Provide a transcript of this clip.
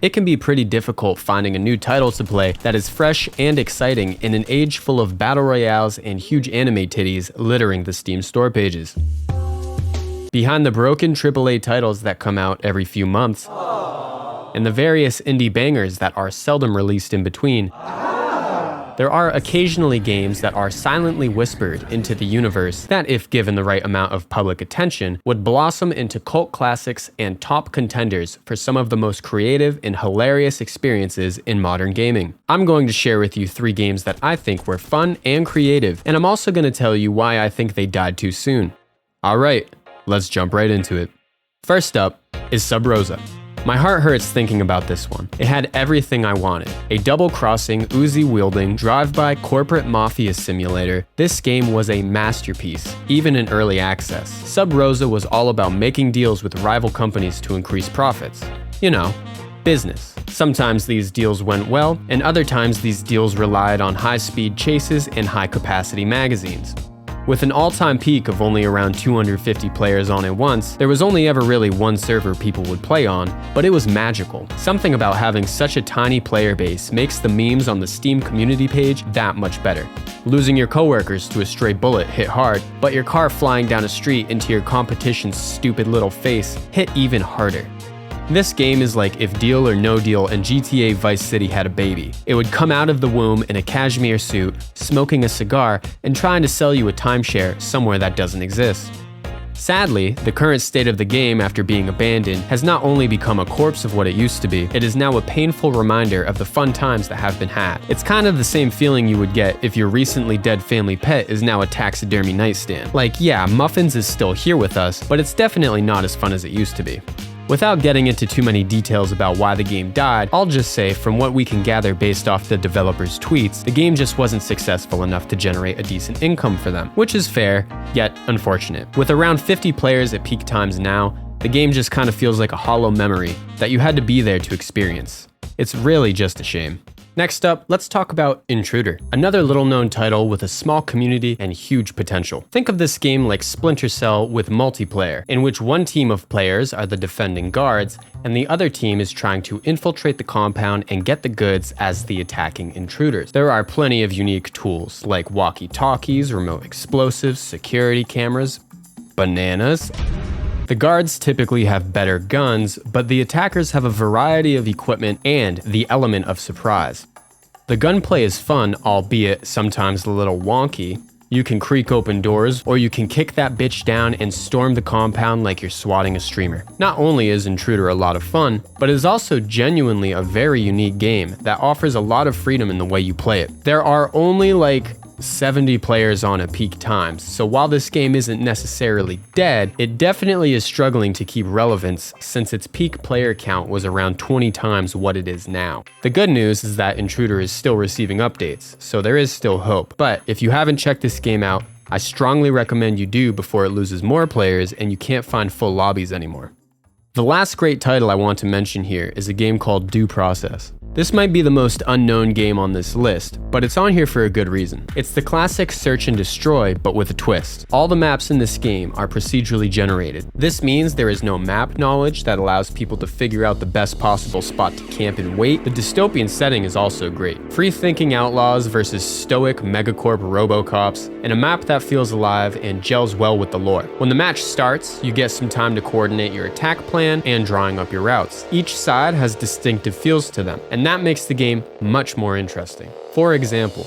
It can be pretty difficult finding a new title to play that is fresh and exciting in an age full of battle royales and huge anime titties littering the Steam store pages. Behind the broken AAA titles that come out every few months, and the various indie bangers that are seldom released in between, there are occasionally games that are silently whispered into the universe that, if given the right amount of public attention, would blossom into cult classics and top contenders for some of the most creative and hilarious experiences in modern gaming. I'm going to share with you 3 games that I think were fun and creative, and I'm also going to tell you why I think they died too soon. Alright, let's jump right into it. First up is Sub Rosa. My heart hurts thinking about this one. It had everything I wanted. A double-crossing, Uzi-wielding, drive-by corporate mafia simulator. This game was a masterpiece, even in early access. Sub Rosa was all about making deals with rival companies to increase profits. You know, business. Sometimes these deals went well, and other times these deals relied on high-speed chases and high-capacity magazines. With an all-time peak of only around 250 players on it once, there was only ever really one server people would play on, but it was magical. Something about having such a tiny player base makes the memes on the Steam community page that much better. Losing your coworkers to a stray bullet hit hard, but your car flying down a street into your competition's stupid little face hit even harder. This game is like if Deal or No Deal and GTA Vice City had a baby. It would come out of the womb in a cashmere suit, smoking a cigar, and trying to sell you a timeshare somewhere that doesn't exist. Sadly, the current state of the game after being abandoned has not only become a corpse of what it used to be, it is now a painful reminder of the fun times that have been had. It's kind of the same feeling you would get if your recently dead family pet is now a taxidermy nightstand. Like, yeah, Muffins is still here with us, but it's definitely not as fun as it used to be. Without getting into too many details about why the game died, I'll just say from what we can gather based off the developer's tweets, the game just wasn't successful enough to generate a decent income for them, which is fair, yet unfortunate. With around 50 players at peak times now, the game just kind of feels like a hollow memory that you had to be there to experience. It's really just a shame. Next up, let's talk about Intruder, another little-known title with a small community and huge potential. Think of this game like Splinter Cell with multiplayer, in which one team of players are the defending guards, and the other team is trying to infiltrate the compound and get the goods as the attacking intruders. There are plenty of unique tools, like walkie-talkies, remote explosives, security cameras, bananas. The guards typically have better guns, but the attackers have a variety of equipment and the element of surprise. The gunplay is fun, albeit sometimes a little wonky. You can creak open doors, or you can kick that bitch down and storm the compound like you're swatting a streamer. Not only is Intruder a lot of fun, but it is also genuinely a very unique game that offers a lot of freedom in the way you play it. There are only like 70 players on at peak times, so while this game isn't necessarily dead, it definitely is struggling to keep relevance since its peak player count was around 20 times what it is now. The good news is that Intruder is still receiving updates, so there is still hope, but if you haven't checked this game out, I strongly recommend you do before it loses more players and you can't find full lobbies anymore. The last great title I want to mention here is a game called Due Process. This might be the most unknown game on this list, but it's on here for a good reason. It's the classic search and destroy, but with a twist. All the maps in this game are procedurally generated. This means there is no map knowledge that allows people to figure out the best possible spot to camp and wait. The dystopian setting is also great. Free-thinking outlaws versus stoic megacorp robocops, and a map that feels alive and gels well with the lore. When the match starts, you get some time to coordinate your attack plan and drawing up your routes. Each side has distinctive feels to them, and that makes the game much more interesting. For example,